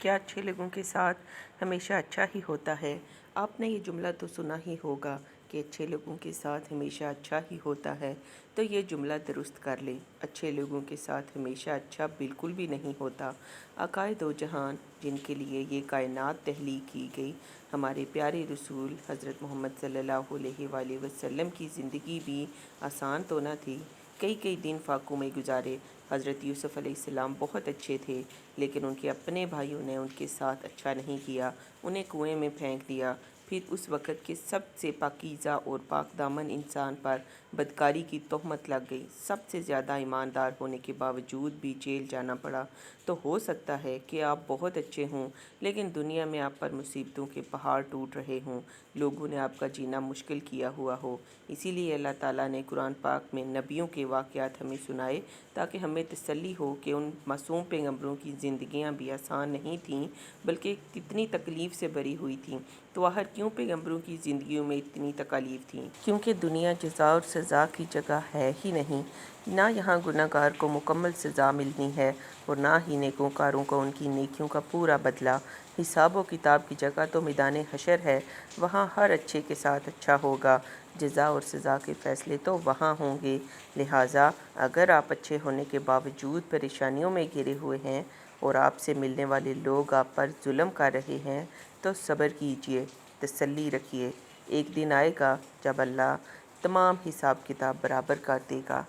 کیا اچھے لوگوں کے ساتھ ہمیشہ اچھا ہی ہوتا ہے؟ آپ نے یہ جملہ تو سنا ہی ہوگا کہ اچھے لوگوں کے ساتھ ہمیشہ اچھا ہی ہوتا ہے، تو یہ جملہ درست کر لیں۔ اچھے لوگوں کے ساتھ ہمیشہ اچھا بالکل بھی نہیں ہوتا۔ آقائے دو جہان، جن کے لیے یہ کائنات تخلیق کی گئی، ہمارے پیارے رسول حضرت محمد صلی اللہ علیہ وآلہ وسلم کی زندگی بھی آسان تو نہ تھی۔ کئی دن فاقوں میں گزارے۔ حضرت یوسف علیہ السلام بہت اچھے تھے، لیکن ان کے اپنے بھائیوں نے ان کے ساتھ اچھا نہیں کیا، انہیں کنویں میں پھینک دیا۔ پھر اس وقت کے سب سے پاکیزہ اور پاک دامن انسان پر بدکاری کی تہمت لگ گئی۔ سب سے زیادہ ایماندار ہونے کے باوجود بھی جیل جانا پڑا۔ تو ہو سکتا ہے کہ آپ بہت اچھے ہوں، لیکن دنیا میں آپ پر مصیبتوں کے پہاڑ ٹوٹ رہے ہوں، لوگوں نے آپ کا جینا مشکل کیا ہوا ہو۔ اسی لیے اللہ تعالیٰ نے قرآن پاک میں نبیوں کے واقعات ہمیں سنائے، تاکہ ہمیں تسلی ہو کہ ان معصوم پیغمبروں کی زندگیاں بھی آسان نہیں تھیں، بلکہ کتنی تکلیف سے بھری ہوئی تھیں۔ تو آخر کیوں پیغمبروں کی زندگیوں میں اتنی تکالیف تھیں؟ کیونکہ دنیا جزا اور سزا کی جگہ ہے ہی نہیں۔ نہ یہاں گنہگار کو مکمل سزا ملنی ہے، اور نہ ہی نیکوکاروں کو ان کی نیکیوں کا پورا بدلہ۔ حساب و کتاب کی جگہ تو میدان حشر ہے، وہاں ہر اچھے کے ساتھ اچھا ہوگا۔ جزا اور سزا کے فیصلے تو وہاں ہوں گے۔ لہٰذا اگر آپ اچھے ہونے کے باوجود پریشانیوں میں گھرے ہوئے ہیں اور آپ سے ملنے والے لوگ آپ پر ظلم کر رہے ہیں، تو صبر کیجیے، تسلی رکھیے۔ ایک دن آئے گا جب اللہ تمام حساب کتاب برابر کر دے گا۔